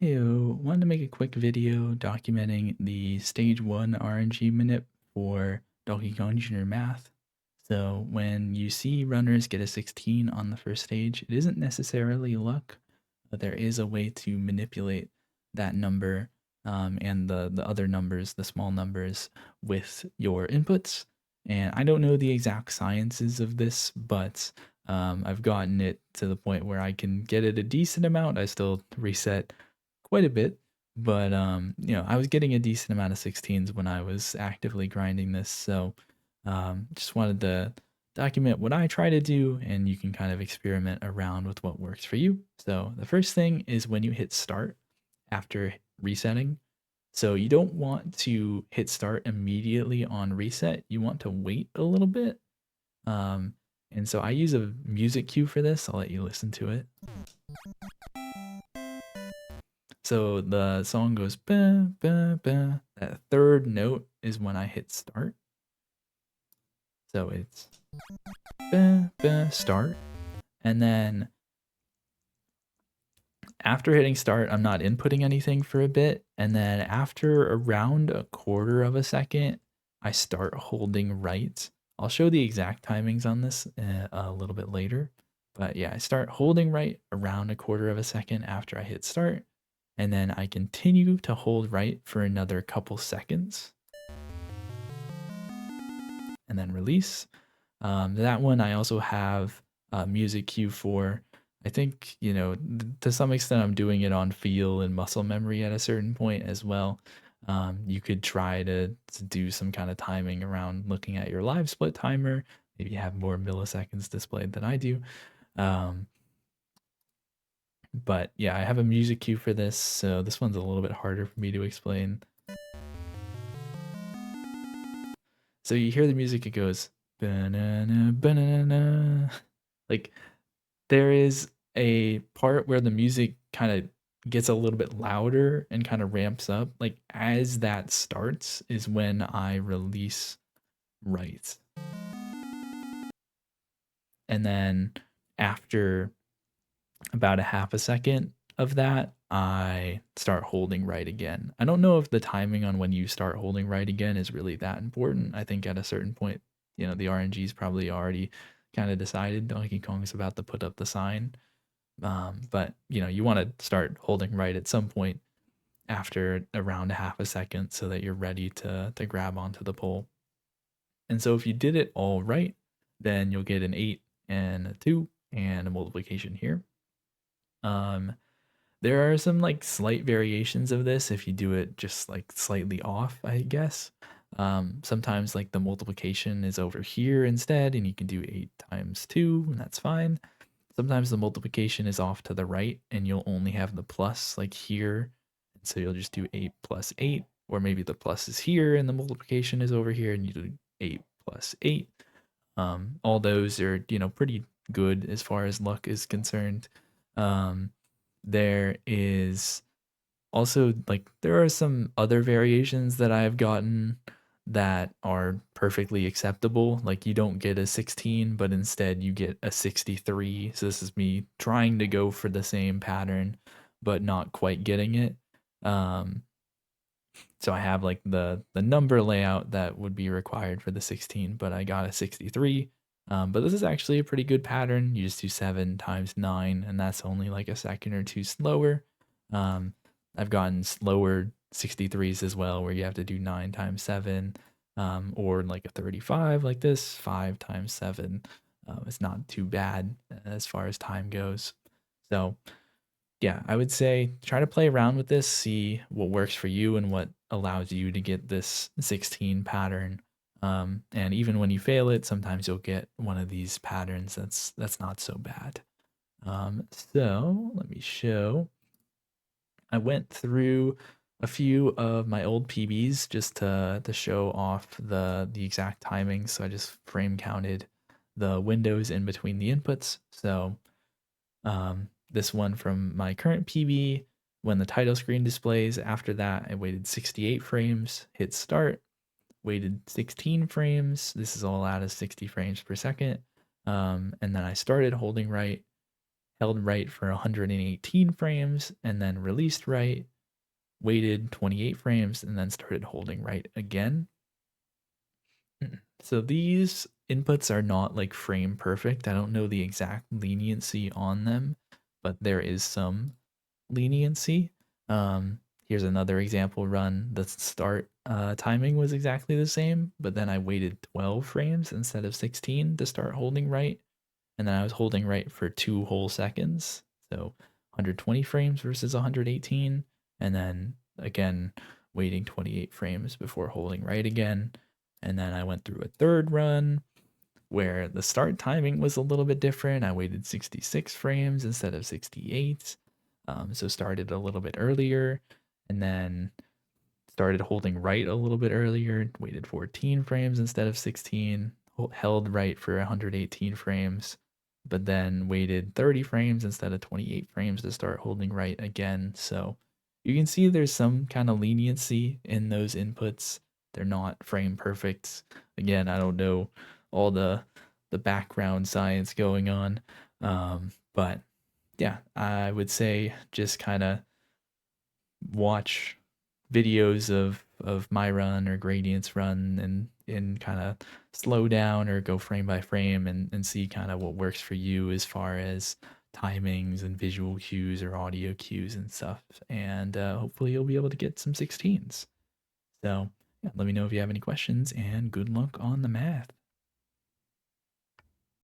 Heyo, wanted to make a quick video documenting the stage 1 RNG manip for Donkey Kong Jr. Math. So when you see runners get a 16 on the first stage, it isn't necessarily luck, but there is a way to manipulate that number and the other numbers, the small numbers, with your inputs. And I don't know the exact sciences of this, but I've gotten it to the point where I can get it a decent amount. I still reset quite a bit, but I was getting a decent amount of 16s when I was actively grinding this. So just wanted to document what I try to do, and you can kind of experiment around with what works for you. So the first thing is when you hit start after resetting. So you don't want to hit start immediately on reset. You want to wait a little bit. Um, and so I use a music cue for this. I'll let you listen to it. So the song goes ba ba ba. That third note is when I hit start. So it's ba ba start. And then after hitting start, I'm not inputting anything for a bit. And then after around a quarter of a second, I start holding right. I'll show the exact timings on this a little bit later. But yeah, I start holding right around a quarter of a second after I hit start. And then I continue to hold right for another couple seconds and then release. That one I also have music cue for. I think, to some extent I'm doing it on feel and muscle memory at a certain point as well. You could try to do some kind of timing around looking at your live split timer. Maybe you have more milliseconds displayed than I do. But yeah, I have a music cue for this, so this one's a little bit harder for me to explain. So you hear the music, it goes banana banana. Like there is a part where the music kind of gets a little bit louder and kind of ramps up. Like as that starts is when I release right. And then after about a half a second of that, I start holding right again. I don't know if the timing on when you start holding right again is really that important. I think at a certain point, the RNG's probably already kind of decided Donkey Kong's about to put up the sign. But you want to start holding right at some point after around a half a second so that you're ready to grab onto the pole. And so if you did it all right, then you'll get an 8 and a 2 and a multiplication here. There are some like slight variations of this if you do it just like slightly off, I guess. Sometimes like the multiplication is over here instead, and you can do 8 times 2, and that's fine. Sometimes the multiplication is off to the right, and you'll only have the plus like here. And so you'll just do 8 plus 8, or maybe the plus is here and the multiplication is over here, and you do 8 plus 8. All those are, pretty good as far as luck is concerned. There is also like there are some other variations that I've gotten that are perfectly acceptable. Like you don't get a 16, but instead you get a 63. So this is me trying to go for the same pattern, but not quite getting it. So I have like the number layout that would be required for the 16, but I got a 63. But this is actually a pretty good pattern. You just do 7 times 9, and that's only like a second or two slower. I've gotten slower 63s as well, where you have to do 9 times 7, or like a 35 like this, 5 times 7. It's not too bad as far as time goes. So yeah, I would say try to play around with this, see what works for you and what allows you to get this 16 pattern. And even when you fail it, sometimes you'll get one of these patterns that's not so bad. So let me show. I went through a few of my old PBs just to show off the exact timing. So I just frame counted the windows in between the inputs. So this one from my current PB, when the title screen displays, after that I waited 68 frames, hit start, waited 16 frames. This is all out of 60 frames per second. And then I started holding right, held right for 118 frames, and then released right, waited 28 frames, and then started holding right again. So these inputs are not like frame perfect. I don't know the exact leniency on them, but there is some leniency. Here's another example run. The start timing was exactly the same, but then I waited 12 frames instead of 16 to start holding right. And then I was holding right for 2 whole seconds. So 120 frames versus 118. And then again, waiting 28 frames before holding right again. And then I went through a third run where the start timing was a little bit different. I waited 66 frames instead of 68. So started a little bit earlier and then started holding right a little bit earlier, waited 14 frames instead of 16, held right for 118 frames, but then waited 30 frames instead of 28 frames to start holding right again. So you can see there's some kind of leniency in those inputs. They're not frame perfect. Again, I don't know all the background science going on. But yeah, I would say just kind of watch videos of my run or gradients run and kind of slow down or go frame by frame and see kind of what works for you as far as timings and visual cues or audio cues and stuff. And hopefully you'll be able to get some 16s. So yeah, let me know if you have any questions and good luck on the math.